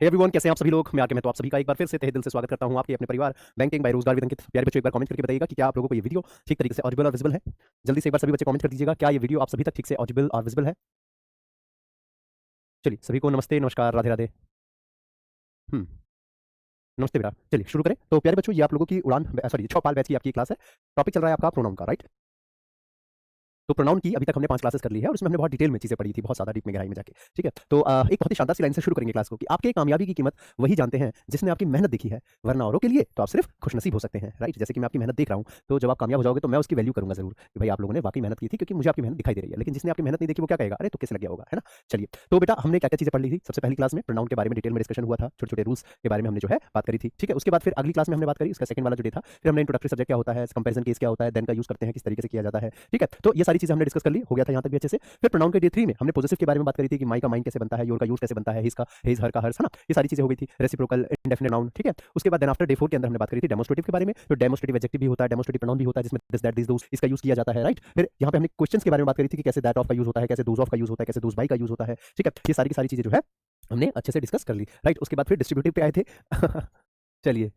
Hey everyone, कैसे हैं आप सभी लोग। मैं आके मैं तो आप सभी का एक बार फिर से तहे दिल से स्वागत करता हूं आपके अपने परिवार बैंकिंग बाय रोजगार विद अंकित। प्यारे बच्चों, एक बार कमेंट करके बताइएगा कि क्या आप लोगों को ये वीडियो ठीक तरीके से ऑडिबल और विजिबल है। जल्दी से एक बार सभी बच्चे कमेंट कर दीजिएगा, क्या ये वीडियो आप सभी तक ठीक से ऑडिबल और विजिबल है। चलिए, सभी को नमस्ते, नमस्कार, राधे राधे। हम्म नमस्ते बेटा। चलिए शुरू करें। तो प्यारे बच्चों, ये आप लोगों की उड़ान सॉरी छपाल बैच की आपकी क्लास है। टॉपिक चल रहा है आपका प्रोनाउन का, राइट। तो प्रोनाउन की अभी तक हमने 5 क्लासेस कर ली है और उसमें हमने बहुत डिटेल में चीजें पढ़ी थी, बहुत ज्यादा डीप में गहराई में जाके। ठीक है, तो एक बहुत ही शानदार सी लाइन से शुरू करेंगे क्लास को कि आपके कामयाबी की कीमत वही जानते हैं जिसने आपकी मेहनत देखी है, वरना औरों के लिए तो आप सिर्फ खुशनसीब हो सकते हैं, राइट। जैसे कि मैं आपकी मेहनत देख रहा हूँ, तो जब आप कामयाब हो जाओगे तो मैं उसकी वैल्यू करूंगा जरूर कि भाई आप लोगों ने वाकई मेहनत की थी, क्योंकि मुझे आपकी मेहनत दिखाई दे रही है। लेकिन जिसने आपकी मेहनत नहीं देखी वो क्या कहेगा, अरे तो कैसे लग गया होगा, है ना। चलिए, तो बेटा हमने क्या क्या चीजें पढ़ ली थी सबसे पहली क्लास में। प्रोनाउन के बारे में डिटेल में डिस्कशन हुआ था, छोटे छोटे रूल्स के बारे में हमने जो है बात करी थी। ठीक है, उसके बाद फिर अगली क्लास में हमने बात करी, उसका सेकंड वाला जो डे था। फिर हमने इंट्रोडक्टरी सब्जेक्ट क्या होता है, कंपैरिजन केस क्या होता है, देन का यूज करते हैं किस तरीके से किया जाता है। ठीक है, तो ये सारी चीजें हमने डिस्कस कर ली, हो गया था यहाँ तक भी अच्छे से। फिर प्रोनाउन के डे 3 में हमने पॉजिटिव के बारे में बात करी थी कि माई का माइन कैसे बनता है, योर का यूज कैसे बनता है, हिज का हिज, हर का हर्स, है ना। ये सारी चीजें हो गई थी। रेसिप्रोकल, इंडेफिनिट नाउन, ठीक है। उसके बाद देन आफ्टर डे 4 के अंदर हमने बात करी थी डेमोस्ट्रेटिव के बारे में। तो डेमोस्ट्रेटिव एडजेक्टिव भी होता है, डेमोस्ट्रेटिव प्रोनाउन भी होता है जिसमें दिस दैट दिस दोस इसका यूज किया जाता है, राइट। फिर यहाँ पे हमने क्वेश्चंस के बारे में बात करी थी कि कैसे दैट ऑफ का यूज होता है, कैसे दोस ऑफ का यूज होता है, कैसे दोस बाई का यूज होता है। ठीक है, ये सारी की सारी चीजें जो है हमने अच्छे से डिस्कस कर ली, राइट। उसके बाद फिर डिस्ट्रीब्यूटिव पे आए थे। चलिए,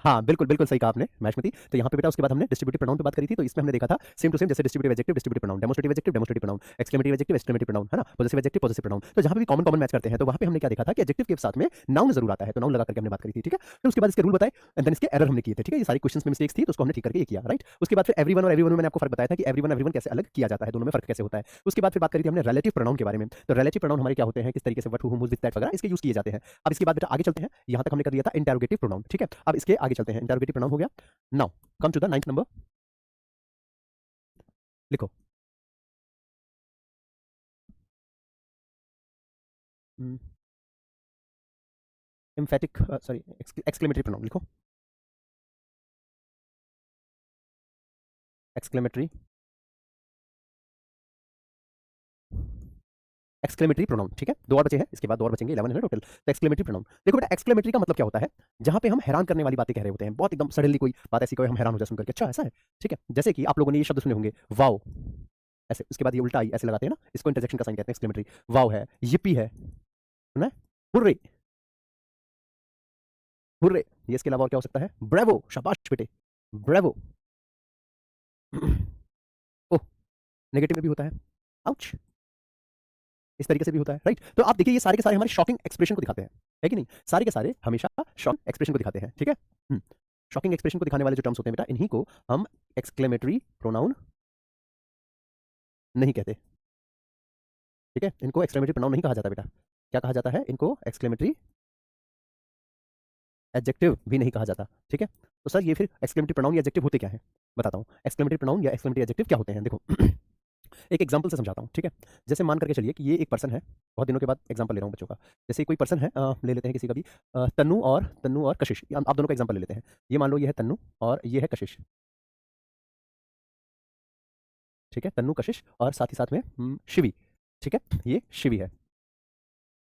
हाँ बिल्कुल बिल्कुल सही कहा आपने मैशमती। तो यहाँ पे बेटा उसके बाद हमने डिस्ट्रीब्यूटिव प्रोनाउन पे बात करी थी। तो इसमें हमने देखा था सेम टू सेम, जैसे distributive adjective distributive pronoun, demonstrative adjective demonstrative pronoun, exclamative adjective exclamative pronoun, है ना, पॉजिटिव एडजेक्टिव पॉजिटिव प्रोनाउन। तो जहाँ पे भी कॉमन कॉमन मैच करते हैं तो वहाँ पे हमने क्या देखा था कि एडजेक्टिव के साथ में नाउन जरूर आता है, तो नाउन लगा करके हमने बात करी थी। ठीक है, फिर उसके बाद इसके रूल बताए एंड देन इसके एरर हमने किए थे। ठीक है, ये सारी क्वेश्चन में मिस्टेक्स थी तो उसको हमने ठीक करके ये किया, राइट। उसके बाद फिर एवरीवन और एवरीवन में मैंने आपको फर्क बताया था कि एवरीवन एवरीवन कैसे अलग किया जाता है, दोनों में फर्क कैसे होता है। उसके बाद फिर बात करी थी हमने रिलेटिव प्रोनाउन के बारे में। तो रिलेटिव प्रोनाउन हमारे क्या होते हैं, किस तरीके से व्हाट हु हुम विद दैट वगैरह इसके यूज किए जाते हैं। अब इसके बाद बेटा आगे चलते हैं, यहाँ तक हमने कर लिया था इंटरोगेटिव प्रोनाउन। ठीक है, अब इसके आगे चलते हैं। इंटरोगेटिव प्रोनाउन हो गया। Now come to the 9th number, लिखो। एम्फेटिक सॉरी एक्सक्लेमेटरी प्रोनाउन लिखो। एक्सक्लेमेटरी एक्सक्लेमेटरी प्रोनाउन, ठीक है। दो और बचे हैं, इसके बाद दो और बचेंगे, 11 है टोटल। तो एक्सक्लेमेटरी प्रोनाउन देखो बेटा, एक्सक्लेमेटरी का मतलब क्या होता है, जहां पे हम हैरान करने वाली बातें कह रहे होते हैं, बहुत एकदम सडनली कोई बात ऐसी कोई हम हैरान हो जाए सुनकर के, अच्छा ऐसा है। ठीक है, जैसे कि आप लोगों ने ये शब्द सुने होंगे, वाओ, ऐसे। उसके बाद ये उल्टा आई ऐसे लगाते हैं ना, इसको इंटरजेक्शन का साइन कहते हैं एक्सक्लेमेटरी। वाओ है, yippee है ना, हुर्रे, हुर्रे। ये इसके अलावा और क्या हो सकता है, ब्रेवो, शाबाश बेटे, ब्रेवो। ओह, नेगेटिव में भी होता है, आउच, इस तरीके से भी होता है, राइट। तो आप देखिए ये सारे के सारे हमारे शॉकिंग एक्सप्रेशन को दिखाते हैं, है कि नहीं। सारे के सारे हमेशा शॉकिंग एक्सप्रेशन को दिखाते हैं, ठीक है। शॉकिंग एक्सप्रेशन को दिखाने वाले जो टर्म्स होते हैं बेटा, इन्हीं को हम एक्सक्लेमेटरी प्रोनाउन नहीं कहते। ठीक है, इनको एक्सक्लेमेटरी प्रोनाउन नहीं कहा जाता बेटा। क्या कहा जाता है इनको, एक्सक्लेमेटरी एडजेक्टिव भी नहीं कहा जाता। ठीक है, तो सर ये फिर एक्सक्लेमेटरी प्रोनाउन या एडजेक्टिव होते क्या है, बताता हूँ। एक्सक्लेमेटरी प्रोनाउन या एक्सक्लेमेटरी एडजेक्टिव क्या होते हैं, देखो। एक एग्जांपल से समझाता हूँ, ठीक है। जैसे मान करके चलिए कि ये एक पर्सन है, बहुत दिनों के बाद एग्जांपल ले रहा हूँ बच्चों का। जैसे कोई पर्सन है, ले लेते हैं किसी का भी, तन्नू और कशिश, आप दोनों का एग्जांपल ले लेते हैं। ये मान लो ये है तन्नू और ये है कशिश। ठीक है, तन्नू कशिश और साथ ही साथ में शिवी। ठीक है, ये शिवी है।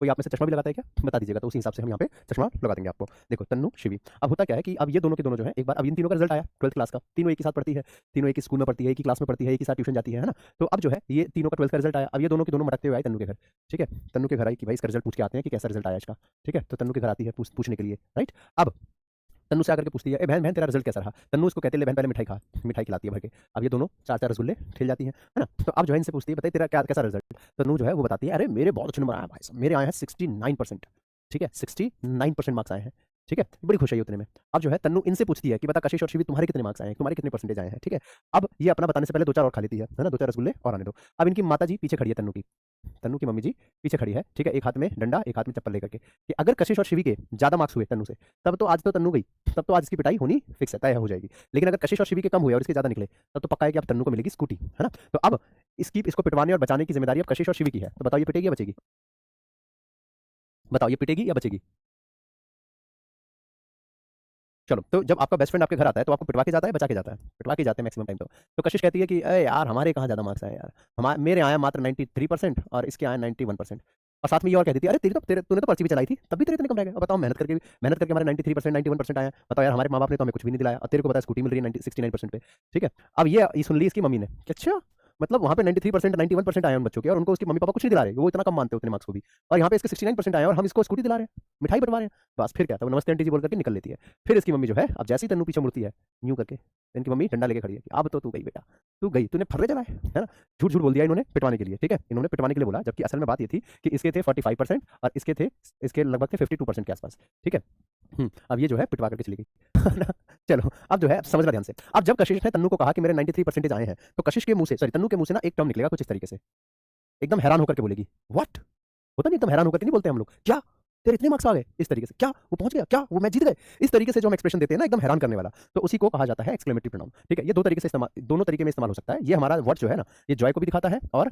कोई आप में से चश्मा भी लगाता है क्या, बता दीजिएगा, तो उसी हिसाब से हम यहाँ पे चश्मा लगा देंगे आपको। देखो तन्नू शिवी। अब होता क्या है कि अब ये दोनों के दोनों जो है, एक बार अब इन तीनों का रिजल्ट आया 12th क्लास का, तीनों एक ही साथ पढ़ती है, तीनों एक ही स्कूल में पढ़ती है, एक ही क्लास में पढ़ती है, एक ही साथ ट्यूशन जाती है ना। तो अब जो है ये तीनों का 12th का रिजल्ट आया। अब ये दोनों के दोनों मटकते हुए आए तन्नू के घर। ठीक है, तन्नू के घर आई कि भाई इसका रिजल्ट पूछ के आते हैं कि कैसा रिजल्ट आया इसका। ठीक है, तो तन्नू के घर आती है पूछने के लिए, राइट। अब तन्नू से आकर के पूछती है, ए बहन बहन तेरा रिजल्ट कैसा रहा। तन्नू इसको कहते ले बहन पहले मिठाई खा, मिठाई खिलाती है भर के। अब ये दोनों चार चार रसगुल्ले खेल जाती हैं, है ना। तो अब जो है इनसे पूछती है, बताइए तेरा क्या कैसा रिजल्ट। तन्नू जो है वो बताती है, अरे मेरे बहुत अच्छे नंबर आए भाई साहब, मेरे आए हैं 69%। ठीक है, 69% मार्क्स आए हैं। ठीक है, बड़ी खुश है ये उतने में। अब जो है तन्नू इनसे पूछती है कि बता कशिश और शिवी तुम्हारे कितने मार्क्स आए हैं, तुम्हारे कितने परसेंटेज आए हैं। ठीक है, अब ये अपना बताने से पहले दो चार और खा लेती है ना, दो चार रसगुल्ले और आने दो। अब इनकी माता जी पीछे खड़ी है, तन्नू की मम्मी जी पीछे खड़ी है। ठीक है, एक हाथ में डंडा एक हाथ में चप्पल लेकर के, कि अगर कशिश और शिवी के ज्यादा मार्क्स हुए तन्नू से, तब तो आज तो तन्नू गई, तब तो आज इसकी पिटाई होनी फिक्स है, तय हो जाएगी। लेकिन अगर कशिश और शिवी के कम हुए और इसके ज्यादा निकले, तब तो पक्का है कि अब तन्नू को मिलेगी स्कूटी, है ना। तो अब इसको पिटवाने और बचाने की जिम्मेदारी अब कशिश और शिवी की है। तो बताओ ये पिटेगी या बचेगी, बताओ ये पिटेगी या बचेगी। चलो, तो जब आपका बेस्ट फ्रेंड आपके घर आता है तो आपको पिटवा के जाता है, बचा के जाता है, पिटवा के जाते हैं मैक्सिमम टाइम। तो कशिश कहती है कि अरे यार हमारे कहाँ ज्यादा मार्क्स आए यार, हमारे मेरे आया मात्र 93% और इसके आए 91%। और साथ में ये और कह देती है, अरे तूने तो पर्ची भी चलाई थी तब भी तेरे इतने कम रह गए। बताओ मेहनत करके हमारे 93% 91% आया, बताओ यार हमारे माँ बाप ने तो हमें कुछ भी नहीं दिलाया और तेरे को पता है स्कूटी मिल रही है 69% पे। ठीक है, अब ये सुन ली इसकी मम्मी ने कि अच्छा मतलब वहाँ पे 93% 91% आए हैं उन बच्चों के, और उनको उसके मम्मी पापा कुछ नहीं दिला रहे, वो इतना कम मानते हैं उतने मार्क्स को भी। और यहाँ पे इसके 69% आए हैं और हम इसको स्कूटी दिला रहे हैं, मिठाई बंटवा रहे हैं। बस फिर क्या था, वो नमस्ते आंटी जी बोल करके निकल लेती है। फिर इसकी मम्मी जो है, अब जैसे ही तन्नू पीछे मुड़ती है यूं करके, इनकी मम्मी डंडा लेके खड़ी है कि अब तो तू गई बेटा, तू गई, तूने फर्रे चलाए, है ना। झूठ झूठ बोल दिया इन्होंने पिटवाने के लिए, ठीक है, इन्होंने पिटवाने के लिए बोला, जबकि असल में बात ये थी कि इसके थे 45% और इसके लगभग थे 52% के आसपास, ठीक है। अब ये जो है पिटवा करके चली गई। चलो अब जो है समझना ध्यान से। अब जब कशिश ने तन्नू को कहा कि मेरे 93% आए हैं, तो कशिश के मुंह से, सॉरी, तन्नू के मुंह से ना एक टर्म निकलेगा कुछ इस तरीके से, एकदम हैरान होकर के बोलेगी, व्हाट। होता नहीं, एकदम हैरान होकर के नहीं बोलते हम लोग, क्या तेरे इतने मार्क्स आ गए, इस तरीके से, क्या वो पहुंच गया, क्या वो मैं जीत गए, इस तरीके से जो हम एक्सप्रेशन देते हैं ना, एकदम हैरान करने वाला, तो उसी को कहा जाता है एक्सक्लेमेटरी प्रोनाउन, ठीक है। ये दो तरीके से इस्तेमाल, दोनों तरीके में इस्तेमाल हो सकता है। ये हमारा वर्ड जो है ना, ये जॉय को भी दिखाता है और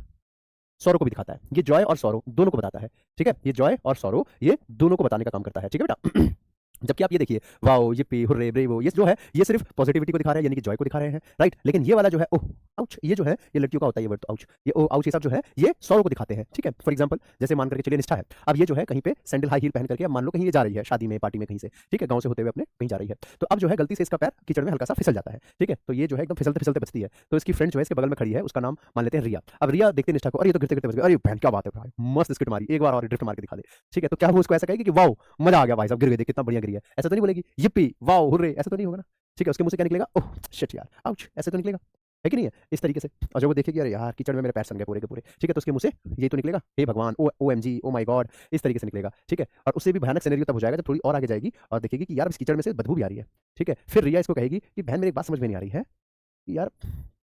सौरो को भी दिखाता है। ये जॉय और सौरो दोनों को बताता है, ठीक है। ये जॉय और सौरो ये दोनों को बताने का काम करता है, ठीक है बेटा। जबकि आप ये देखिए, वाओ, yippee, हुर्रे, ब्रेवो, ये जो है ये सिर्फ पॉजिटिविटी को दिखा रहे हैं, यानी कि जॉय को दिखा रहे हैं, राइट। लेकिन ये वाला जो है ओह आउच, ये जो है ये लड़कियों का होता है, ये वर्ड तो आउच, ये ओह आउच, ये सब जो है ये सौरो को दिखाते हैं, ठीक है। फॉर एग्जांपल जैसे मान करके चलिए निष्ठा है, अब ये जो है कहीं पे सैंडल हाई हील पहन करके, अब मान लो कहीं ये जा रही है शादी में, पार्टी में, कहीं से, ठीक है, गांव से होते हुए अपने कहीं जा रही है, तो अब जो है गलती से इसका पैर कीचड़ में हल्का सा फिसल जाता है, ठीक है। तो ये जो है एकदम फिसलते फिसलते बचती है, तो इसकी फ्रेंड जो है इसके बगल में खड़ी है, उसका नाम मान लेते हैं रिया। अब रिया देखते निष्ठा को, अरे ये तो गिरते गिरते बच गई, अरे बहन क्या बात है भाई, मस्त स्किट मारी, एक बार और ड्रिफ्ट मार के दिखा दे, ठीक है। तो क्या वो उसको ऐसा कहेगी कि वाओ मजा आ गया भाई साहब, गिर गई, देख कितना बढ़िया गिरी है, ऐसा तो नहीं बोलेगी, yippee, वाओ, हुर्रे, ऐसा तो नहीं होगा ना, ठीक है। उसके मुंह से क्या निकलेगा, ओह शिट यार, आउच, ऐसे तो निकलेगा, है कि नहीं है, इस तरीके से। और जब वो देखेगी अरे यार कीचड़ में मेरे पैर सन गए पूरे के पूरे, ठीक है, तो उसके मुंह से ये तो निकलेगा, हे भगवान, oh O M G, oh my God, इस तरीके से निकलेगा, ठीक है। और उससे भी भयानक सिनेरियो तब हो जाएगा जब थोड़ी और आगे जाएगी और देखेगी कि यार इस कीचड़ में से बदबू भी आ रही है, ठीक है। फिर रिया इसको कहेगी कि बहन मेरी एक बात समझ में नहीं आ रही है कि यार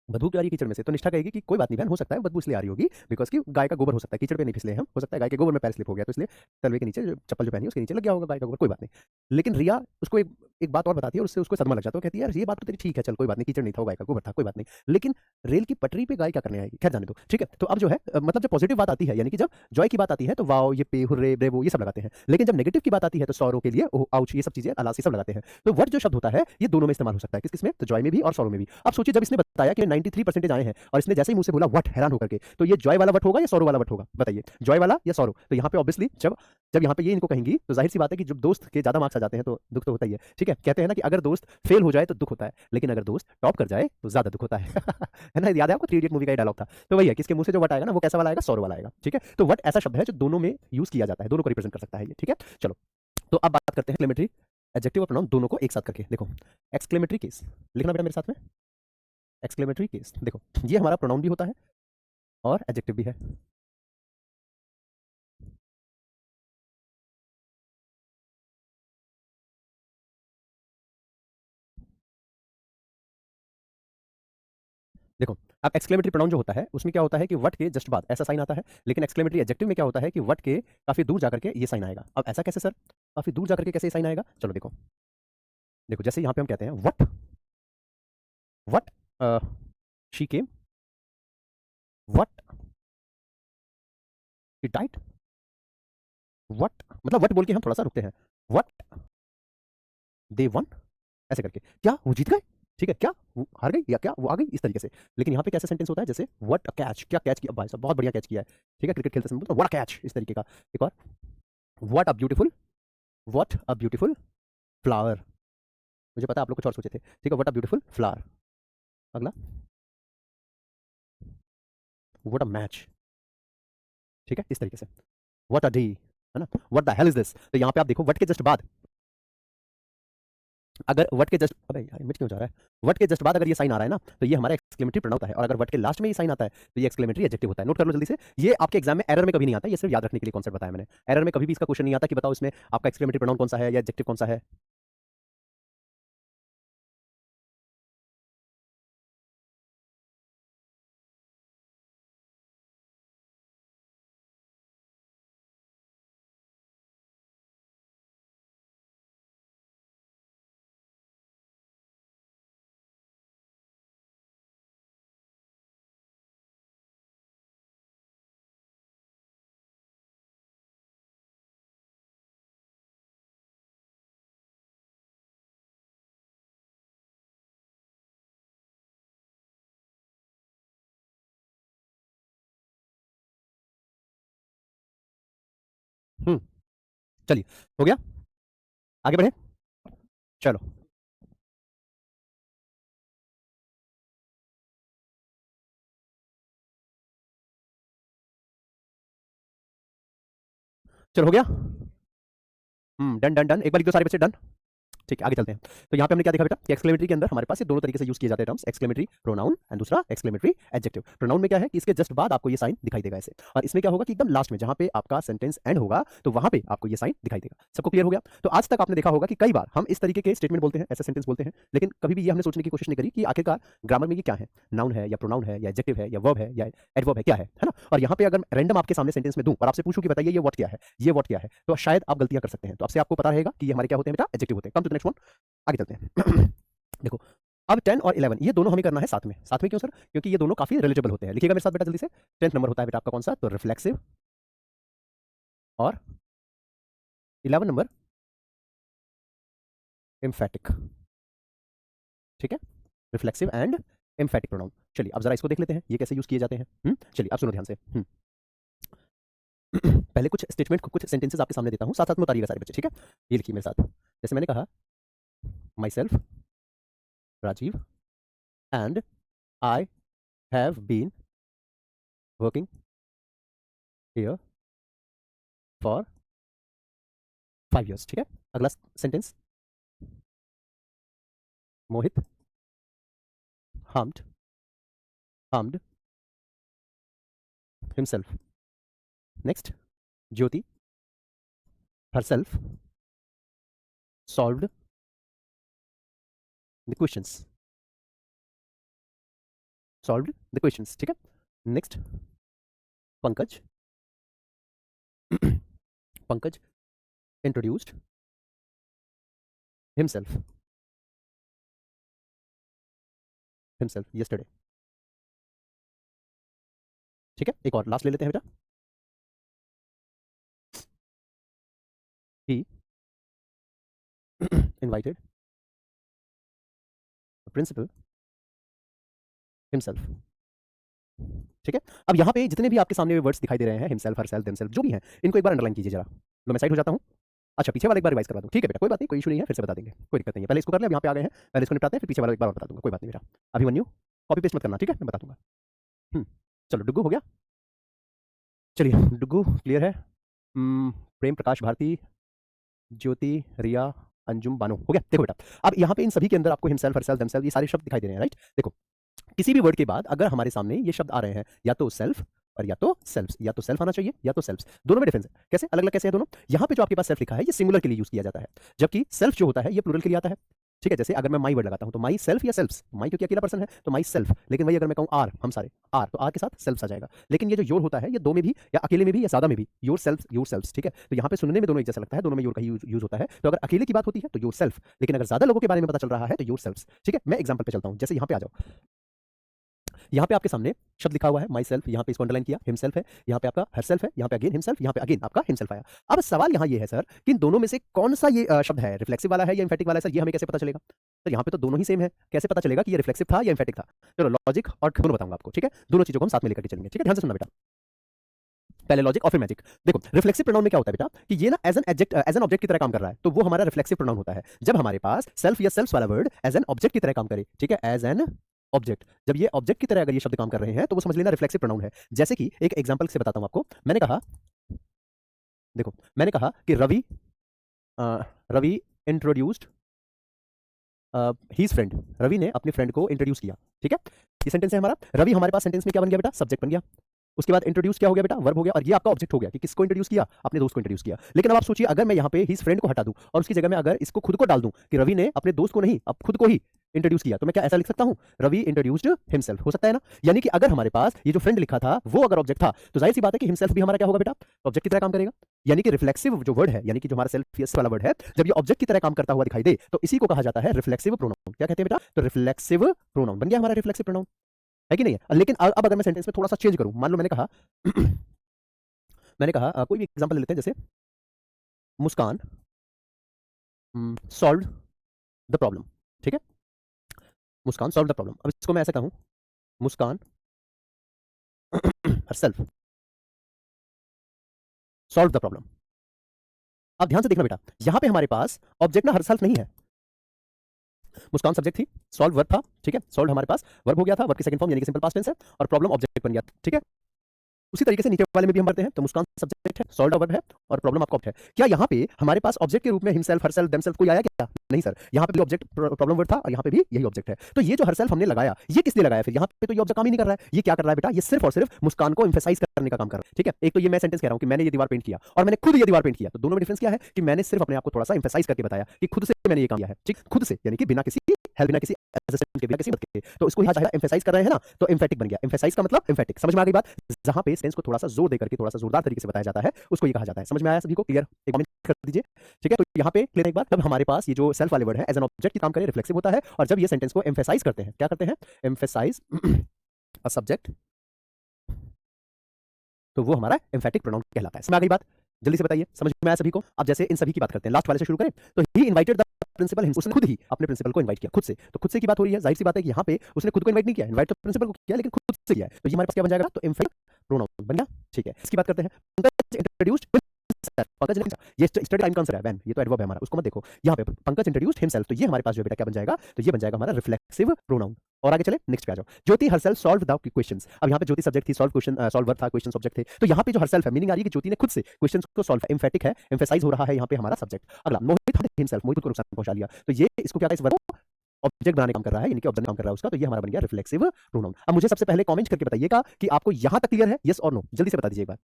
बदबू क्यों आ रही है कीचड़ में से, तो निष्ठा कहेगी कि कोई बात नहीं बहन, हो सकता है बदबू इसलिए आ रही होगी बिकॉज कि गाय का गोबर हो सकता है, कीचड़ पे नहीं फिसले हम, हो सकता है गाय के गोबर में पैर स्लिप हो गया, तो इसलिए तलवे के नीचे चप्पल जो पहनी है उसके नीचे लग गया होगा गाय का गोबर, कोई बात नहीं। लेकिन रिया उसको एक बात और बताती है और उससे उसको सदमा लग जाता है, कहती है यार ये बात तो तेरी ठीक है, चल कोई बात नहीं, कीचड़ नहीं था, गाय का गोबर था, कोई बात नहीं, लेकिन रेल की पटरी पे गाय क्या करने आएगी, खैर जाने दो, ठीक है। तो अब जो है मतलब जब पॉजिटिव बात आती है, यानी कि जब जॉय की बात आती है तो वाओ, ये पे, हुर्रे, ब्रेवो, ये सब लगाते हैं। लेकिन जब नेगेटिव की बात आती है तो सौरो के लिए ओह आउच, ये सब चीजें अलासी सब लगाते हैं। तो वर्ड जो शब्द होता है ये दोनों में इस्तेमाल हो सकता है, किस किस में, तो जॉय में भी और सौरो में भी। अब सोचिए जब इसने बताया कि 93% आए हैं और इसने जैसे ही मुंह से बोला वट, हैरान होकर के, तो ये जॉय वाला वट होगा या सौरो वाला वट होगा, बताइए, जॉय वाला या सौरो। तो यहाँ पे ऑब्वियसली जब जब यहाँ पे ये इनको कहेंगी तो जाहिर सी बात है कि जब दोस्त के ज्यादा मार्क्स आ जाते हैं तो दुख तो होता ही है, ठीक है। कहते हैं ना कि अगर दोस्त फेल हो जाए तो दुख होता है, लेकिन अगर दोस्त टॉप कर जाए तो ज्यादा दुख होता है। है ना, याद है आपको, थ्री इडियट मूवी का डायलॉग था। तो वही है कि इसके मुंह से जो वट आएगा ना वो कैसा वाला आएगा, सौरो वाला आएगा, ठीक है। तो वट ऐसा शब्द है जो दोनों में यूज किया जाता है, दोनों को रिप्रेजेंट कर सकता है ये, ठीक है। चलो तो अब बात करते हैं एक्सक्लेमेटरी एडजेक्टिव और प्रोनाउन दोनों को एक साथ करके, देखो एक्सक्लेमेटरी केस लिखना बेटा मेरे साथ में। एक्सक्लेमेटरी केस देखो, ये हमारा प्रोनाउन भी होता है और एडजेक्टिव भी है। देखो अब एक्सक्लेमेटरी प्रोनाउन जो होता है उसमें क्या होता है कि वट के जस्ट बाद ऐसा साइन आता है, लेकिन एक्सक्लेमेटरी एडजेक्टिव में क्या होता है कि वट के काफी दूर जाकर के ये साइन आएगा। अब ऐसा कैसे सर, काफी दूर जाकर के कैसे साइन आएगा, चलो देखो, देखो जैसे यहाँ पे हम कहते हैं what, what she came, what she died, what मतलब वट बोल के हम थोड़ा सा रुकते हैं, वट दे वन, ऐसे करके, क्या वो जीत गए, ठीक है, क्या वो हार गई या क्या वो आ गई, इस तरीके से। लेकिन यहाँ पे कैसे सेंटेंस होता है, जैसे व्हाट अ कैच, क्या कैच किया भाई साहब, बहुत बढ़िया कैच किया है, ठीक है, क्रिकेट खेलते समय बोलते व्हाट अ कैच, इस तरीके का। एक और, what a beautiful, what a beautiful flower, मुझे पता है आप लोग कुछ और सोचे थे, ठीक है, व्हाट अ ब्यूटीफुल फ्लावर। अगला, व्हाट अ मैच, ठीक है, इस तरीके से, व्हाट अ डे, है ना, what the hell is this. तो यहाँ पे आप देखो वट के जस्ट बाद, अगर वट के जस्ट, अबे यार मिट क्यों जा रहा है, वट के जस्ट बाद अगर ये साइन आ रहा है ना तो ये हमारा एक्सक्लेमेटरी प्रोनाउन होता है, और अगर वट के लास्ट में ये साइन आता है तो ये एक्सक्लेमेटरी एडजेक्टिव होता है। नोट कर लो जल्दी से, ये आपके एग्जाम में एरर में कभी नहीं आता, ये सिर्फ याद रखने के लिए कॉन्सेप्ट बताया मैंने। एरर में कभी भी इसका क्वेश्चन नहीं आता कि बताओ इसमें आपका एक्सक्लेमेटरी प्रोनाउन कौन सा है या एडजेक्टिव कौन सा है। चलिए, हो गया, आगे बढ़े, चलो। चलो हो गया। डन डन डन, एक बार लिख दो सारे बच्चे, डन। ठीक है, आगे चलते हैं। तो यहाँ पे हमने क्या देखा बेटा कि एक्सक्लेमेटरी के अंदर हमारे पास ये दोनों तरीके से यूज किए जाते हैं टर्म्स, एक्सक्लेमेटरी प्रोनाउन एंड दूसरा एक्सक्लेमेटरी एडजेक्टिव। प्रोनाउन में क्या है कि इसके जस्ट बाद आपको ये साइन दिखाई देगा ऐसे, और इसमें क्या होगा कि एकदम लास्ट में जहां पे आपका सेंटेंस एंड होगा तो वहां पे आपको ये साइन दिखाई देगा। सबको क्लियर हो गया? तो आज तक आपने देखा होगा कि कई बार हम इस तरीके के स्टेटमेंट बोलते हैं, ऐसे सेंटेंस बोलते हैं, लेकिन कभी भी ये हमने सोचने की कोशिश नहीं करी कि आखिरकार ग्रामर में ये क्या है, नाउन है या प्रोनाउन है या एडजेक्टिव है या वर्ब है या एडवर्ब है, क्या है ना। और यहाँ पे अगर रैंडम आपके सामने सेंटेंस में दूं और आपसे पूछूं कि बताइए ये व्हाट क्या है, ये व्हाट क्या है, तो शायद आप गलतियां कर सकते हैं। तो आपसे आपको पता रहेगा कि ये हमारे क्या होते हैं बेटा, एडजेक्टिव होते हैं। Come to the next one, आगे चलते हैं। देखो, अब 10 और 11 ये दोनों हमें करना है साथ में। साथ में क्यों सर? क्योंकि ये दोनों काफी रिलेटेबल होते हैं। लिखिएगा मेरे साथ बेटा जल्दी से। 10th नंबर होता है बेटा आपका कौन सा? तो रिफ्लेक्सिव, और 11 नंबर एम्फेटिक। ठीक है, रिफ्लेक्सिव एंड एम्फेटिक प्रोनाउन। चलिए अब जरा इसको देख लेते हैं ये कैसे यूज किए जाते हैं। चलिए अब सुनो ध्यान से। पहले कुछ स्टेटमेंट, कुछ सेंटेंसेस आपके सामने देता हूं, साथ साथ में उतारिएगा सारे बच्चे। ठीक है, ये लिखिए मेरे साथ। जैसे मैंने कहा, myself Rajiv and I have been working here for 5 years। ठीक है, अगला sentence, Mohit harmed himself। Next, Jyoti herself solved the questions। ठीक है, next, Pankaj introduced himself yesterday। ठीक है, एक और लास्ट ले लेते हैं बेटा, he invited the principal himself। ठीक है, अब यहाँ पे जितने भी आपके सामने वर्ड्स दिखाई दे रहे हैं, हिमसेल्फ, हरसेल्फ, देमसेल्फ, जो भी हैं, इनको एक बार अंडरलाइन कीजिए जरा। लो मैं साइड हो जाता हूँ। अच्छा, पीछे वाला एक बार रिवाइज करवा दूँ? ठीक है बेटा, कोई बात नहीं, कोई इशू नहीं है, फिर से बता देंगे, कोई दिक्कत नहीं है। पहले इसको कर ले, अब यहाँ पे आ गए हैं, पहले इसको निपटाते हैं, फिर पीछे वाला एक बार और बता दूंगा, कोई बात नहीं बेटा। अभिमन्यु, कॉपी पेस्ट मत करना, ठीक है, मैं बता दूंगा। चलो, डुग्गू हो गया। चलिए, डुग्गू क्लियर है। प्रेम प्रकाश भारती, ज्योति, रिया, अंजुम, बानो, हो गया। देखो बेटा, अब यहाँ पे इन सभी के अंदर आपको हिमसेल्फ, हरसेल्फ, देमसेल्फ ये सारे शब्द दिखाई दे रहे हैं, राइट। देखो, किसी भी वर्ड के बाद अगर हमारे सामने ये शब्द आ रहे हैं, या तो सेल्फ और या तो सेल्फ्स, या तो सेल्फ आना चाहिए या तो सेल्फ्स, दोनों में डिफरेंस है। कैसे अलग अलग कैसे है दोनों? यहाँ पे जो आपके पास सेल्फ लिखा है ये सिंगुलर के लिए यूज किया जाता है, जबकि सेल्फ जो होता है ये प्लूरल के लिए आता है। ठीक है, जैसे अगर मैं माई वर्ड लगाता हूं तो माई सेल्फ या सेल्फ्स, माई क्योंकि अकेला पर्सन है तो माई सेल्फ, लेकिन वही अगर मैं कहूं आर, हम सारे आर, तो आर के साथ सेल्फ आ जाएगा। लेकिन ये जो योर होता है ये दो में भी, या अकेले में भी या ज्यादा में भी, योर सेल्फ। ठीक है, तो यहाँ पे सुनने में दोनों एक जैसा लगता है, दोनों में योर का यूज होता है। तो अगर अकेले की बात होती है तो योर सेल्फ, लेकिन अगर ज्यादा लोगों के बारे में पता चल रहा है तो योर सेल्फ्स। ठीक है, मैं एग्जांपल पे चलता हूं, जैसे यहाँ पे आ जाओ। यहाँ पे आपके सामने शब्द लिखा हुआ है माई सेल्फ, यहाँ पे इसको अंडरलाइन किया, हिमसेल्फ है, यहाँ पे आपका हरसेल्फ है, यहाँ पे अगेन हिमसेल्फ, यहाँ पे अगेन आपका हिमसेल्फ आया। अब सवाल यहाँ ये है सर कि इन दोनों में से कौन सा ये शब्द है, रिफ्लेक्सिव वाला है या एम्फेटिक वाला है सर, ये हमें कैसे पता चलेगा? तो यहाँ पे तो दोनों ही सेम है, कैसे पता चलेगा कि ये रिफ्लेक्सिव था या एम्फेटिक था? चलो लॉजिक और दोनों बताऊंगा आपको। ठीक है, दोनों चीजों को हम साथ में लेकर के चलेंगे। ठीक है, ध्यान से सुनना बेटा, पहले लॉजिक और फिर मैजिक। देखो, रिफ्लेक्सिव प्रोनाउन में क्या होता है बेटा कि ये ना एज एन ऑब्जेक्ट की तरह काम कर रहा है, तो वो हमारा रिफ्लेक्सिव प्रोनाउन होता है जब हमारे पास सेल्फ या सेल्फ्स वाला वर्ड एज एन ऑब्जेक्ट की तरह काम करे। ठीक है, एज एन ऑब्जेक्ट, जब ये ऑब्जेक्ट की तरह अगर ये शब्द काम कर रहे हैं तो वो समझ लेना रिफ्लेक्सिव प्रोनाउन है। जैसे कि एक एग्जांपल से बताता हूं आपको। मैंने कहा, देखो मैंने कहा कि Ravi introduced his friend, Ravi ने अपने फ्रेंड को इंट्रोड्यूस किया। ठीक है, ये सेंटेंस है हमारा। रवि हमारे पास सेंटेंस में क्या बन गया बेटा? सब्जेक्ट बन गया। उसके बाद इंट्रोड्यूस क्या हो गया बेटा? वर्ब हो गया, और ये आपका ऑब्जेक्ट हो गया कि किसको इंट्रोड्यूस किया? अपने दोस्त को इंट्रोड्यूस किया। लेकिन अब आप सोचिए, अगर मैं यहाँ पे हिज फ्रेंड को हटा दूं और उसकी जगह में अगर इसको खुद को डाल दूं कि रवि ने अपने दोस्त को नहीं, अब खुद को ही इंट्रोड्यूस किया, तो मैं क्या ऐसा लिख सकता हूं? रवि इंट्रोड्यूस्ड हिमसेल्फ, हो सकता है ना। यानी कि अगर हमारे पास ये जो फ्रेंड लिखा था वो अगर ऑब्जेक्ट था तो जाहिर सी बात है कि हिमसेल्फ भी हमारा क्या होगा बेटा? ऑब्जेक्ट की तरह काम करेगा। यानी कि रिफ्लेक्सिव जो वर्ड है, यानी कि जो हमारा सेल्फ यस वाला वर्ड है, जब ये ऑब्जेक्ट की तरह काम करता हुआ दिखाई दे तो इसी को कहा जाता है रिफ्लेक्सिव प्रोनाउन। क्या कहते हैं बेटा? तो रिफ्लेक्सिव प्रोनाउन बन गया हमारा रिफ्लेक्सिव प्रोनाउन, है कि नहीं है? लेकिन अब अगर मैं सेंटेंस में थोड़ा सा चेंज करूं, मान लो मैंने कहा कोई भी एग्जांपल ले लेते हैं, जैसे मुस्कान सॉल्व द प्रॉब्लम। ठीक है, मुस्कान सॉल्व द प्रॉब्लम। अब इसको मैं ऐसे कहूं, मुस्कान हरसेल्फ सॉल्व द प्रॉब्लम। अब ध्यान से देखना बेटा, यहां पे हमारे पास ऑब्जेक्ट ना हरसेल्फ नहीं है। मुस्कान सब्जेक्ट थी, सॉल्व वर्ब था। ठीक है, सॉल्व हमारे पास वर्ब हो गया था, वर्ब की सेकंड फॉर्म यानी कि सिंपल पास्ट टेंस है, और प्रॉब्लम ऑब्जेक्ट बन गया। ठीक है, उसी तरीके से नीचे वाले में भी हम करते हैं। तो मुस्कान सब्जेक्ट है, सॉल्व वर्ब है और प्रॉब्लम आपका ऑब्जेक्ट है। क्या यहाँ पे हमारे पास ऑब्जेक्ट के रूप में हिमसेल्फ, हरसेल्फ, देमसेल्फ कोई आया क्या? नहीं सर, यहाँ पे भी ऑब्जेक्ट प्रॉब्लम वर्ड था और यहाँ पे भी यही ऑब्जेक्ट है। तो ये जो हरसेल्फ हमने लगाया, ये किसने लगाया? फिर यहाँ पे तो ये ऑब्जेक्ट काम ही नहीं कर रहा है। ये क्या कर रहा है बेटा? ये सिर्फ और सिर्फ मुस्कान को एम्फेसाइज करने का काम कर रहा है। ठीक है, एक तो ये मैं सेंटेंस कह रहा हूँ कि मैंने ये दीवार पेंट किया और मैंने खुद ये दीवार पेंट किया, तो दोनों में डिफरेंस क्या है कि मैंने सिर्फ अपने आप को थोड़ा सा एम्फेसाइज करके बताया कि खुद से मैंने ये काम किया है। ठीक, खुद से, यानी कि बिना किसी हेल्प, बिना किसी असिस्टेंट के, बिना किसी मदद के। तो इसको यहाँ एम्फेसाइज कर रहे हैं ना, तो एम्फेटिक बन गया। एम्फेसाइज का मतलब एम्फेटिक। समझ में आ गई बात? जहां पे सेंस को थोड़ा सा जोर देकर के थोड़ा सा जोरदार तरीके से बताया जाता है, उसको ये कहा जाता है। समझ में आया सभी को? क्लियर? एक कमेंट कर दीजिए। ठीक है, तो यहाँ पे क्लियर एक बार, तब हमारे पास ये जो सेल्फ वाले वर्ड है एज एन ऑब्जेक्ट की काम करे, रिफ्लेक्सिव होता है। और जब ये सेंटेंस को एम्फेसाइज करते हैं, क्या करते हैं? एम्फेसाइज अ सब्जेक्ट, तो वो हमारा एम्फेटिक प्रोनाउन कहलाता है। समझ में आ गई बात? जल्दी से बताइए, समझ में आया सभी को? अब जैसे इन सभी की बात करते हैं, लास्ट वाले से शुरू करें। तो ही इनवाइटेड द प्रिंसिपल, उसने खुद ही अपने प्रिंसिपल को इनवाइट किया, खुद से। तो खुद से की बात हो रही है, जाहिर सी बात है कि यहाँ पे उसने खुद को इनवाइट नहीं किया, इनवाइट तो प्रिंसिपल को किया, लेकिन खुद से किया है। तो ये हमारे पास क्या बन जाएगा? तो एम्फेटिक प्रोनाउन बन गया। ठीक है, इसकी बात करते हैं। पंकज इंट्रोड्यूस्ड, पंकज ने, ये स्टडी टाइम का आंसर है, व्हेन, ये तो एडवर्ब है हमारा, उसको मत देखो। यहाँ पे पंकज इंट्रोड्यूस्ड हिमसेल्फ, तो ये हमारे पास जो बेटा क्या बन जाएगा? तो ये बन जाएगा हमारा रिफ्लेक्सिव प्रोनाउन। और आगे चले, नेक्स्ट पे आ जाओ। ज्योति हरसेल्फ सॉल्व द क्वेश्चंस। अब यहाँ पे ज्योति सब्जेक्ट थी, सॉल्व क्वेश्चन, सॉल्वर था, क्वेश्चन ऑब्जेक्ट थे। तो यहाँ पे जो हरसेल्फ है, मीनिंग आ रही है कि ज्योति ने खुद से क्वेश्चंस को सॉल्व, एम्फेटिक है, एम्फेसाइज हो रहा है यहाँ पे हमारा सब्जेक्ट। अगला, मोहित हिमसेल्फ, मोहित को नुकसान पहुंचा लिया, तो ये इसको क्या, इस वर्ब ऑब्जेक्ट बनाने काम कर रहा है, यानी कि ऑब्जेक्ट काम कर रहा है उसका, तो ये हमारा बन गया रिफ्लेक्सिव प्रोनाउन। अब मुझे सबसे पहले कमेंट करके बताइएगा कि आपको यहां तक क्लियर है, यस और नो? जल्दी से बता दीजिए एक बार।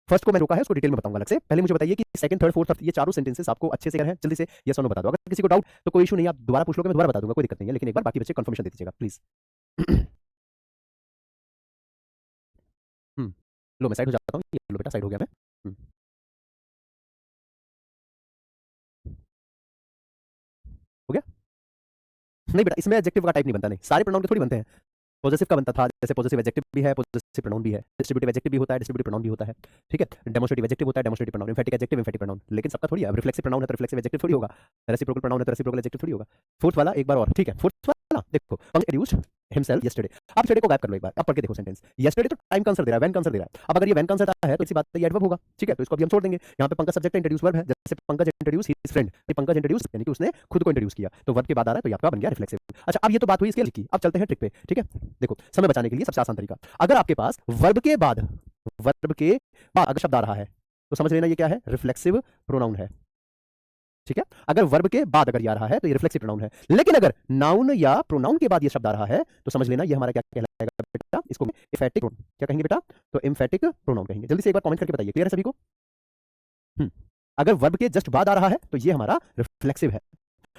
फर्स्ट को मैं रोका है, उसको डिटेल में बताऊंगा अलग से। पहले मुझे बताइए कि सेकंड, थर्ड, फोर्थ, ये चारों सेंटेंसेस आपको अच्छे से क्लियर है? जल्दी से यस और नो बता दो। अगर किसी को डाउट तो कोई इशू नहीं, आप दोबारा पूछ लोगे, मैं दोबारा बता दूंगा, कोई दिक्कत नहीं है, लेकिन एक बार बाकी बच्चे कंफर्मेशन दे दीजिएगा प्लीज। लो मैं साइड हो जाता हूँ, ये लो बेटा साइड हो गया मैं। हो गया? नहीं बेटा, इसमें एडजेक्टिव का टाइप नहीं बनता, नहीं, सारे प्रोनाउन के थोड़ी बनते हैं। पॉजेसिव का बनता था, जैसे पॉजेसिव एडजेक्टिव भी है, पॉजेसिव प्रोनाउन भी है, डिस्ट्रीब्यूटिव एडजेक्टिव भी होता है, डिस्ट्रीब्यूटिव प्रोनाउन भी होता है। ठीक है, डेमोस्ट्रेटिव एडजेक्टिव होता है, demonstrative pronoun, emphatic adjective, emphatic pronoun, लेकिन सबका थोड़ी है। अब रिफ्लेक्सिव प्रोनाउन है तो रिफ्लेक्सिव एडजेक्टिव थोड़ी होगा, रेसिप्रोकल प्रोनाउन है तो रेसिप्रोकल एडजेक्टिव थोड़ी होगा। फोर्थ वाला एक बार और, ठीक है, फोर्थ वाला देखो, इंट्रोड्यूस्ड हिमसेल्फ यस्टरडे। आप यस्टरडे को गैप कर लो एक बार, अब पढ़ के देखो सेंटेंस। यस्टरडे तो टाइम का आंसर दे रहा है, व्हेन का आंसर दे रहा है। अब अगर ये व्हेन का आंसर है तो इसी बात पे ये एडवर्ब होगा। ठीक है, तो इसको अभी हम छोड़ देंगे। यहाँ पे पंकज सब्जेक्ट है, इंट्रोड्यूस वर्ब है, जैसे Pankaj introduce his friend, Pankaj introduce यानी कि उसने खुद को इंट्रोड्यूस किया, तो वर्ब के बाद आ रहा है, तो ये आपका बन गया रिफ्लेक्सिव। अच्छा, अब ये तो बात हुई इसके की, अब चलते हैं ट्रिक पे। ठीक है, देखो समय बचाने के लिए सबसे आसान तरीका, अगर आपके पास वर्ब के बाद अगर शब्द आ रहा है तो समझ लेना ये क्या है? रिफ्लेक्सिव प्रोनाउन है। ठीक है, अगर वर्ब के बाद अगर ये आ रहा है तो ये रिफ्लेक्सिव प्रोनाउन है। लेकिन अगर नाउन या प्रोनाउन के बाद ये शब्द आ रहा है तो समझ लेना ये हमारा क्या कहलाएगा बेटा? इसको एम्फेटिक, क्या कहेंगे बेटा? तो एम्फेटिक प्रोनाउन कहेंगे। जल्दी से एक बार कमेंट करके बताइए, क्लियर है सभी को? अगर वर्ब के जस्ट बाद आ रहा है तो ये हमारा रिफ्लेक्सिव है,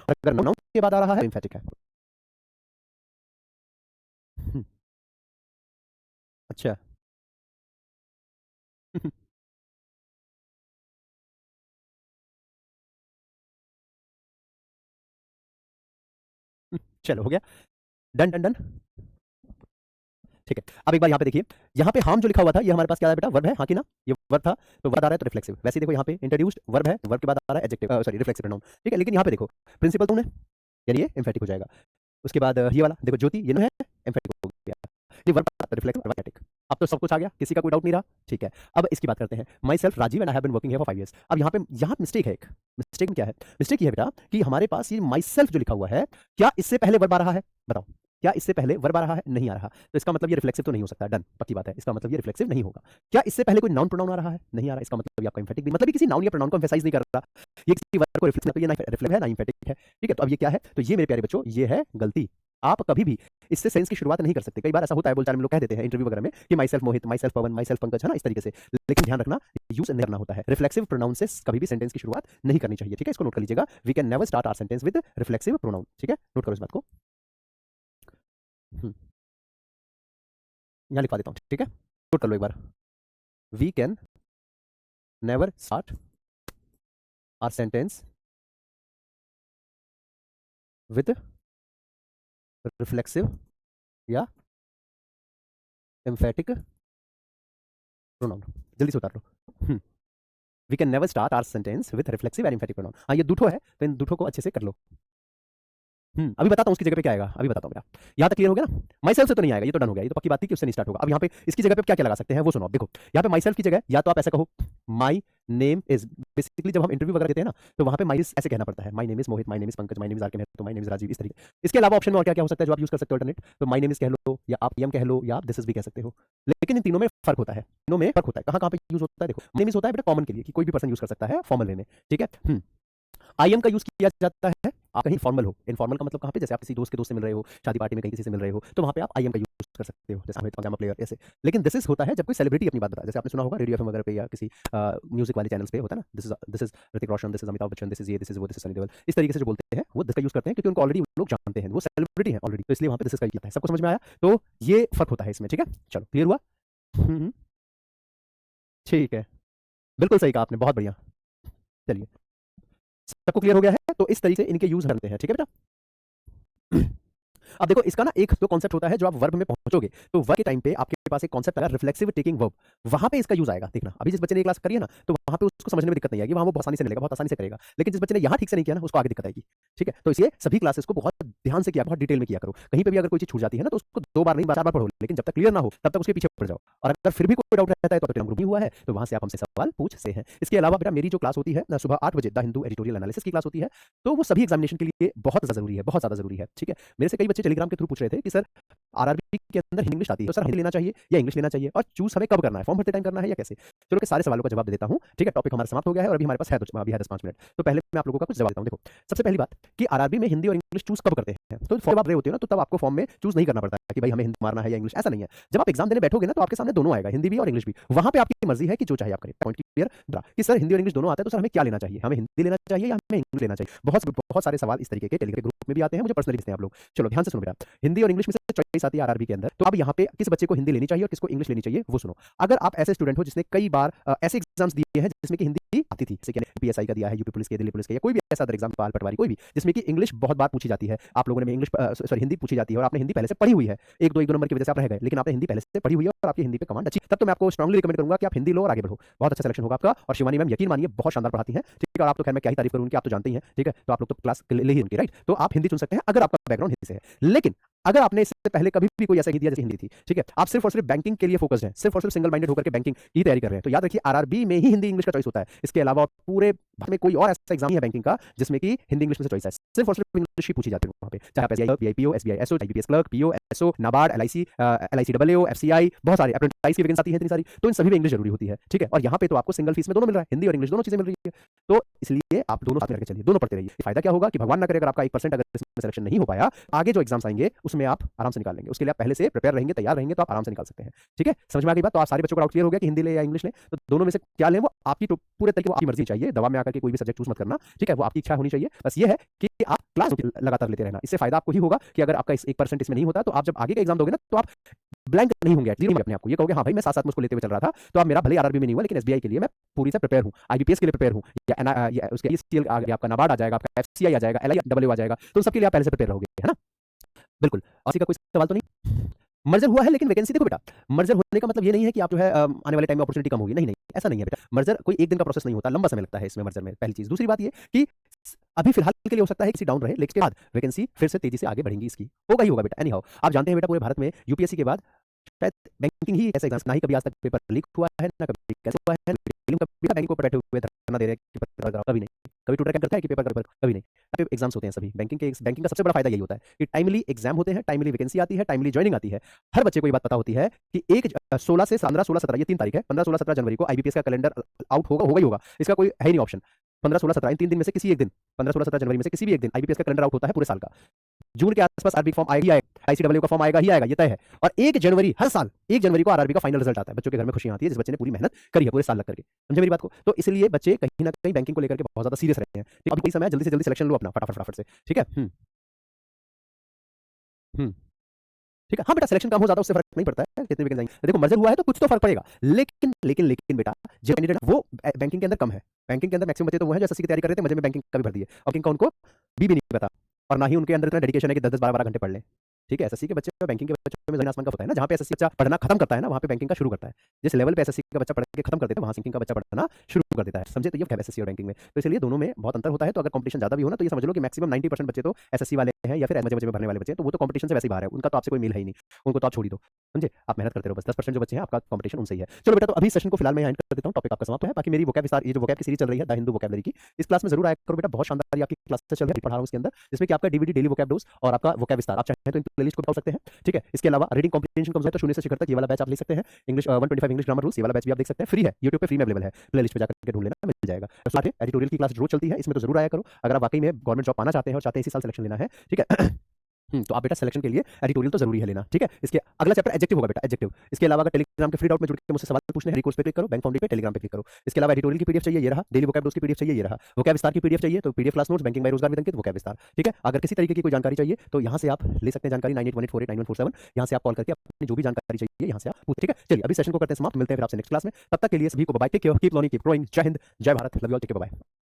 अगर नाउन के बाद आ रहा है तो एम्फेटिक है। अच्छा। चलो हो गया, डन डन डन। ठीक है, अब एक बार यहाँ पे देखिए, यहाँ पे हार्म जो लिखा हुआ था ये हमारे पास क्या है बेटा? वर्ब है, हाँ कि ना? ये वर्ब था, तो वर्ब आ रहा है तो रिफ्लेक्सिव। वैसे देखो यहाँ पे इंट्रोड्यूस्ड वर्ब है, वर्ब के बाद आ रहा है एडजेक्टिव, सॉरी रिफ्लेक्सिव प्रोनाउन। ठीक है, लेकिन यहाँ पे देखो प्रिंसिपल तुमने, यानी ये एम्फेटिक हो जाएगा। उसके बाद ये वाला देखो ज्योति, ये है एम्फेटिक हो गया, ये वर्ब रिफ्लेक्सिव एम्फेटिक। अब तो सब कुछ आ गया, किसी का कोई डाउट नहीं रहा। ठीक है, अब इसकी बात करते हैं। Myself Rajiv and I have been working here for 5 years। अब यहाँ मिस्टेक है, एक मिस्टेक क्या है? मिस्टेक ये है बेटा कि हमारे पास ये माई सेल्फ जो लिखा हुआ है, क्या इससे पहले वर्ब आ रहा है? बताओ, क्या इससे पहले वर्ब आ रहा है? नहीं आ रहा, तो इसका मतलब ये रिफ्लेक्सिव तो नहीं हो सकता। डन, पक्की बात है, इसका मतलब ये रिफ्लेक्सिव नहीं होगा। क्या इससे पहले कोई नाउन प्रोनाउन आ रहा है? नहीं आ रहा, इसका मतलब ये आपका एम्फेटिक भी, मतलब ये किसी नाउन या प्रोनाउन को एम्फसाइज नहीं कर रहा, ये किसी वर्ब को रिफ्लेक्स, तो ये ना रिफ्लेक्सिव है ना एम्फेटिक है। ठीक है, तो अब ये क्या है? तो ये मेरे प्यारे बच्चों ये है गलती। आप कभी भी इससे सेंस की शुरुआत नहीं कर सकते। कई बार ऐसा होता है, बोलचाल में लोग कह देते हैं इंटरव्यू वगैरह में कि my self Mohit, my self Pawan, my self Pankaj, है ना, इस तरीके से। लेकिन ध्यान रखना, यूज नहीं करना होता है। रिफ्लेक्सिव प्रोनाउन से कभी भी सेंटेंस की शुरुआत नहीं करनी चाहिए। ठीक है, इसको नोट कर लीजिएगा। We can never start our sentence with reflexive pronoun. ठीक है, नोट करो इस बात को। यहाँ लिखवा देता हूँ, ठीक है, नोट कर लो एक बार। We can never start our sentence with reflexive या एम्फेटिक प्रोनाउन। जल्दी से उतार लो। We can never start our sentence with reflexive and emphatic pronoun. हाँ, ये दूठो है, तो इन दूठो को अच्छे से कर लो। अभी बताता हूँ उसकी जगह पे क्या आएगा, अभी बताता हूँ बेटा। यहाँ तक क्लियर हो गया ना? माई सेल्फ से तो नहीं आएगा, ये तो डन हो गया, ये तो पक्की बात थी कि उससे नहीं स्टार्ट होगा। अब यहाँ पे इसकी जगह पे क्या क्या लगा सकते हैं वो सुनो। अब देखो यहाँ पे माई सेल्फ की जगह या तो आप ऐसा कहो माई नेम इज, बेसिकली जब हम इंटरव्यू वगैरह देते हैं ना तो वहाँ पे माई ऐसे कहना पड़ता है, my name is Mohit, my name is Pankaj, my name is R K Mahto, my name is Rajiv, इस तरीके। इसके अलावा ऑप्शन में और क्या क्या हो सकता है जो आप यूज कर सकते हो अल्टरनेट? तो माई नेम इज कह लो, या आप एम कह लो, या आप दिस इज भी कह सकते हो। लेकिन इन तीनों में फर्क होता है, तीनों में फर्क होता है। कहाँ कहाँ पे यूज होता है? देखो माई नेम इज होता है बेटा कॉमन के लिए कि कोई भी पर्सन यूज कर सकता है फॉर्मल वे में, ठीक है। आई एम का यूज किया जाता है आप कहीं फॉर्मल हो। इनफॉर्मल का मतलब कहाँ पे? जैसे आप किसी दोस्त के दोस्त से मिल रहे हो, शादी पार्टी में कहीं किसी से मिल रहे हो, तो वहाँ पे आप आई एम का यूज कर सकते हो, जैसे अमित प्लेयर ऐसे। लेकिन दिस इज होता है जब कोई सेलिब्रिटी अपनी बात बताए, जैसे आपने सुना होगा रेडियो एफएम वगैरह पे या किसी म्यूजिक वाले चैनल्स पे होता है ना, this is Hrithik Roshan, this is Amitabh Bachchan, this is ये, दिस इज वो, दिस इज सनी देओल, इस तरीके से जो बोलते हैं वो दिस का यूज करते हैं क्योंकि उनको ऑलरेडी लोग जानते हैं, वो सेलिब्रिटी है ऑलरेडी, तो इसलिए वहाँ पे दिस का यूज किया है। सबको समझ में आया? तो ये फर्क होता है इसमें, ठीक है। चलो क्लियर हुआ? ठीक है, बिल्कुल सही कहा आपने, बहुत बढ़िया। चलिए सबको क्लियर हो गया है? तो इस तरीके से इनके यूज करते हैं, ठीक है बेटा। अब देखो इसका ना एक तो कॉन्सेप्ट होता है जो आप वर्ब में पहुंचोगे तो वर्ब के टाइम पे आपके पास एक कॉन्सेप्ट आएगा रिफ्लेक्सिव टेकिंग वर्ब, वहां पे इसका यूज आएगा। देखना अभी जिस बच्चे ने क्लास करी है ना तो वहां पे उसको समझने में दिक्कत नहीं आएगी, वहां वो बहुत आसानी से मिलेगा, बहुत आसानी से करेगा। लेकिन जिस बच्चे ने यहाँ ठीक से नहीं किया ना उसको आगे दिक्कत आएगी, ठीक है। तो इसलिए सभी क्लासेस को बहुत ध्यान से किया, बहुत डिटेल में किया करो। कहीं पे भी अगर कोई चीज छूट जाती है ना तो उसको 2 बार नहीं 4 बार पढ़ो, लेकिन जब तक क्लियर ना हो तब तक उसके पीछे पड़ जाओ। और अगर फिर भी कोई डाउट रहता है तो टेलीग्राम ग्रुप हुआ है तो वहां से आप हमसे सवाल पूछ सकते हैं। इसके अलावा बेटा मेरी जो क्लास होती है ना सुबह 8 बजे द हिंदू एडिटोरियल एनालिसिस की क्लास होती है, तो वो सभी एग्जामिनेशन के लिए बहुत जरूरी है, बहुत ज्यादा जरूरी है, ठीक है। मेरे से कई बच्चे टेलीग्राम के थ्रू पूछ रहे थे कि सर आरआरबी के अंदर हिंदी इंग्लिश आती है तो सर हिंदी लेना चाहिए या इंग्लिश लेना चाहिए, और चूज हमें कब करना है, फॉर्म भरते टाइम करना है या कैसे? चलो के सारे सवालों का जवाब दे देता हूँ, ठीक है। टॉपिक हमारा समाप्त हो गया है और अभी हमारे पास है अभी है 10-5 मिनट, तो पहले मैं आप लोगों का कुछ जवाब देता हूँ। देखो सबसे पहली बात कि आरआरबी में हिंदी और इंग्लिश चूज कब करते हैं? तो फॉर्म आप रहे होते हो ना तो तब आपको फॉर्म में चूज नहीं करना पड़ता है कि भाई हमें हिंदी मारना है या इंग्लिश, ऐसा नहीं है। जब आप एग्जाम देने बैठोगे ना तो आपके सामने दोनों आएगा, हिंदी भी और इंग्लिश भी। वहां पे आपकी मर्जी है कि जो चाहे आप करें। पॉइंट क्लियर कि सर हिंदी और इंग्लिश दोनों आते हैं तो सर हमें क्या लेना चाहिए, हमें हिंदी लेना चाहिए या हमें इंग्लिश लेना चाहिए? बहुत बहुत सारे सवाल इस तरीके के टेलीग्राम ग्रुप में भी आते हैं, मुझे पर्सनली भेजते हैं आप लोग। चलो ध्यान से सुनो बेटा, हिंदी और इंग्लिश में से चॉइस आती है आरआरबी के अंदर, तो अब यहाँ पे किस बच्चे को हिंदी लेनी चाहिए और किसको इंग्लिश लेनी चाहिए वो सुनो। अगर आप ऐसे स्टूडेंट हो जिसने कई बार ऐसे एग्जाम्स दिए हैं जिसमें कि हिंदी आती थी, जैसे कि पीएसआई का दिया है, यूपी पुलिस के, दिल्ली पुलिस के, या कोई भी ऐसा अदर एग्जाम, पाल पटवारी, कोई भी जिसमें कि इंग्लिश बहुत बार पूछी जाती है, आप लोगों ने इंग्लिश सॉरी हिंदी पूछी जाती है और आपने हिंदी पहले से पढ़ी हुई है, 1-2 नंबर की वजह से आप रह गए, लेकिन आपने हिंदी पहले से पढ़ी हुई है और आपकी हिंदी पे कमांड अच्छी, तब तो मैं आपको स्ट्रांगली रिकमेंड करूंगा कि आप हिंदी लो और आगे बढ़ो, बहुत अच्छा सिलेक्शन होगा आपका। और शिवानी मैम यकीन मानिए बहुत शानदार पढ़ाती हैं, ठीक है। और आप तो खैर मैं क्या ही तारीफ करूं उनकी, आप तो जानते ही हैं, ठीक है। तो आप लोग तो क्लास ले ही उनकी, राइट। तो आप हिंदी चुन सकते हैं अगर आपका बैकग्राउंड हिंदी से है। लेकिन अगर आपने इससे पहले कभी भी कोई ऐसा ही दिया जैसे हिंदी थी, ठीक है, आप सिर्फ और सिर्फ बैंकिंग के लिए फोकस्ड हैं, सिर्फ और सिर्फ सिंगल माइंडेड होकर के बैंकिंग की तैयारी कर रहे हैं, तो याद रखिए आरआरबी में ही हिंदी इंग्लिश का चॉइस होता है। इसके अलावा पूरे भारत में कोई और ऐसा एग्जाम नहीं है बैंकिंग का जिसमें कि हिंदी इंग्लिश में से चॉइस है, सिर्फ और सिर्फ इंग्लिश ही पूछी जाती है वहां पे, चाहे आप एसबीआई बीआईपीओ, SBI SO, IBPS clerk, PO SO, NABARD, LIC, एलआईसीडब्ल्यू, एफसीआई, बहुत सारे अप्रेंटिस की वैकेंसी आती है इतनी सारी, तो इन सभी में इंग्लिश जरूरी होती है, ठीक है। और यहाँ पे तो आपको सिंगल फीस में दोनों मिल रहा है, हिंदी और इंग्लिश दोनों चीजें मिल रही है, तो इसलिए आप दोनों साथ में करके चलिए, दोनों पढ़ते रहिए। फायदा क्या होगा कि भगवान ना करे अगर आपका 1% अगर इसमें सिलेक्शन नहीं हो पाया, आगे जो एग्जाम्स आएंगे उसमें आप आराम से निकाल लेंगे। उसके लिए आप पहले से प्रिपेयर रहेंगे, तैयार रहेंगे, तो आप आराम से निकाल सकते हैं, ठीक है। समझ में आ गई बात? तो आप सारे बच्चों को डाउट क्लियर हो गया कि हिंदी ले या इंग्लिश ले, तो दोनों में से क्या लें वो आपकी पूरे तरीके, वो आपकी मर्जी चाहिए। दवा में आकर के कोई भी सब्जेक्ट चूज मत करना, ठीक है, वो आपकी इच्छा होनी चाहिए। बस ये है कि आप क्लास लगातार लेते रहना, इससे फायदा आपको ही होगा कि अगर आपका 1% इसमें नहीं होता तो आप जब आगे का एग्जाम दोगे ना तो आप ब्लैंक नहीं होंगे, क्लियर होंगे अपने आप को, ये कहोगे हाँ भाई मैं साथ साथ में उसको लेते हुए चल रहा था, तो आप मेरा भले आरआरबी में नहीं हुआ लेकिन एसबीआई के लिए मैं पूरी से प्रिपेयर हूँ, आईबीपीएस के लिए प्रिपेयर हूँ, या उसके सीएल आ गया, आपका नाबार्ड आ जाएगा, आपका एफसीआई आ जाएगा, एलआईडब्ल्यू आ जाएगा, तो सबके लिए आप पहले से प्रिपेयर रहोगे, है ना। बिल्कुल, और का कोई सवाल तो नहीं? मर्जर हुआ है लेकिन वैकेंसी देखो बेटा, मर्जर होने का मतलब ये नहीं है कि आप जो है आने वाले टाइम में अपॉर्चुनिटी कम होगी, नहीं नहीं ऐसा नहीं है बेटा। मर्जर कोई एक दिन का प्रोसेस नहीं होता, लंबा समय लगता है इसमें मर्जर में, पहली चीज। दूसरी बात ये कि अभी फिलहाल के लिए हो सकता है किसी डाउन रहे, लेकिन इसके बाद वैकेंसी फिर से तेजी से आगे बढ़ेगी, इसकी होगा ही होगा बेटा। एनी हाउ आप जानते हैं बेटा पूरे भारत में यूपीएससी के बाद शायद बैंकिंग ही ऐसा एग्जाम, ना ही कभी आज तक पेपर लीक हुआ है, ना कभी कैसे हुआ है, कभी बैंकिंग को बैठे हुए धरना दे रहे हैं कि पेपर कराओ, कभी नहीं। कभी ट्विटर कैंप करता है कि पेपर करो, कभी नहीं। एग्जाम्स होते हैं सभी बैंकिंग के। बैंकिंग का सबसे बड़ा फायदा यही होता है कि टाइमली एग्जाम होते हैं, टाइमली वैकेंसी आती है, टाइमली ज्वाइनिंग आती है। हर बच्चे को ये बात पता होती है कि 16 से 15, 16, 17 ये 3 तारीख है, 15, 16, 17 जनवरी को आईबीपीएस का कैलेंडर आउट होगा ही होगा, इसका कोई है ही नहीं ऑप्शन। 15, 16, 17 इन 3 दिन में से किसी एक दिन, 15, 16, 17 जनवरी में से किसी भी एक दिन आईबीपीएस का कैलेंडर आउट होता है पूरे साल का। जून के आसपास आरबी फॉर्म आएगा, आईसीडब्ल्यू का फॉर्म आएगा ही आएगा, ये तय है। और 1 जनवरी हर साल 1 जनवरी को आरआरबी का फाइनल रिजल्ट आता है, बच्चों के घर में खुशियां आती है जिस बच्चे ने पूरी मेहनत करी है पूरे साल लग करके, समझे मेरी बात को। तो इसलिए बच्चे कहीं ना कहीं बैंकिंग को लेकर के बहुत ज्यादा सीरियस रहते हैं। तो अभी कोई समय जल्दी से जल्दी सिलेक्शन लो अपना फटाफट से, ठीक है। ठीक है। हाँ बेटा सिलेक्शन कम हो ज्यादा उससे फर्क नहीं पड़ता है, कितने वैकेंसी आएंगे। देखो मर्जर हुआ है तो कुछ तो फर्क पड़ेगा, लेकिन लेकिन लेकिन बेटा जो कैंडिडेट वो बैंकिंग के अंदर कम है, बैंकिंग के अंदर मैक्सिमम बच्चे तो वो है जो एसएससी की तैयारी कर रहे थे, मजे में बैंकिंग का भी भर दिए, बैंकिंग का उनको भी नहीं पता, और ना ही उनके अंदर इतना डेडिकेशन है कि 10-10, 12-12 घंटे पढ़ लें। ठीक है, एसएससी के बच्चे और बैंकिंग के बच्चों में ज़मीन आसमान का होता है ना, जहाँ पे एसएससी बच्चा पढ़ना खत्म करता है ना, वहाँ पे बैंकिंग का शुरू करता है। जिस लेवल पे एसएससी का बच्चा पढ़ के खत्म कर देता है, वहाँ बैंकिंग का बच्चा पढ़ना शुरू कर देता है। समझे? तो ये है एसएससी और बैंकिंग में। तो इसलिए दोनों में बहुत अंतर होता है, तो अगर कॉम्पिटिशन ज़्यादा भी हो ना, तो ये समझ लो कि मैक्सिमम 90% बच्चे तो एसएससी वाले हैं या फिर मजे-मजे में भरने वाले बच्चे हैं, तो वो तो कॉम्पिटिशन से वैसे ही बाहर है, उनका तो आपसे कोई मेल है ही नहीं, उनको तो आप छोड़ ही दो। समझे? आप मेहनत करते रहो बस, 10% जो बच्चे हैं आपका कॉम्पिटिशन उनसे ही है। चलो बेटा, तो अभी सेशन को फिलहाल मैं यहाँ एंड कर देता हूँ, टॉपिक आपका समाप्त है। बाकी मेरी वोकैब विस्तार, ये जो वोकैब की सीरीज चल रही है द हिंदू वोकैबुलरी की, इस क्लास में जरूर आया करो बेटा, बहुत शानदार ये आपकी क्लासेस चल रही है, पढ़ा रहा हूँ इसके अंदर, जिसमें कि आपका डीवीडी डेली वोकैब डोज और आपका वोकैब विस्तार, आप चाहें तो इन प्लेलिस्ट को भी पढ़ सकते हैं। ठीक है, इसके अलावा रीडिंग कॉम्प्रिहेंशन कमजोर है तो शून्य से शिखर तक ये वाला बैच आप ले सकते हैं। इंग्लिश 125 इंग्लिश ग्रामर रूल्स, ये वाला बैच भी आप देख सकते हैं, फ्री है, यूट्यूब पे फ्री में अवेलेबल है, प्लेलिस्ट पे जाकर के ढूंढ लेना, मिल जाएगा। और साथ ही एडिटोरियल की क्लास रोज चलती है, इसमें तो जरूर आया करो, अगर आप वाकई में गवर्नमेंट जॉब पाना चाहते हैं और चाहते हैं इसी साल सिलेक्शन लेना है। ठीक है तो आप बेटा सिलेक्शन के लिए एडिटोरियल तो जरूरी है लेना। ठीक है, इसके अगला चैप्टर एडजेक्टिव होगा बेटा, एडजेक्टिव। इसके अलावा अगर टेलीग्राम के फ्री डाउट में जुड़ के मुझसे सवाल पूछने हैं, कोर्स पे क्लिक करो, बैंक फाउंडेशन पे टेलीग्राम पे क्लिक करो। इसके अलावा एडिटोरियल की पीडीएफ चाहिए, ये रहा, डेली वोकैब डोज की पीडीएफ चाहिए, ये रहा, वोकैब विस्तार की पीडीएफ चाहिए तो PDF class notes, banking by Rozgar with Ankit, vocab Vistaar. ठीक है, अगर किसी तरीके की कोई जानकारी चाहिए तो यहाँ से आप ले सकते हैं जानकारी, 9818489147, यहाँ से आप कॉल करके अपनी जो भी जानकारी चाहिए यहाँ से आप पूछ। ठीक है, चलिए अभी सेशन को करते हैं समाप्त, मिलते हैं फिर आपसे नेक्स्ट क्लास में, तब तक के लिए सभी को bye, take care, keep learning, keep growing, जय हिंद, जय Bharat, love you all, take care, bye.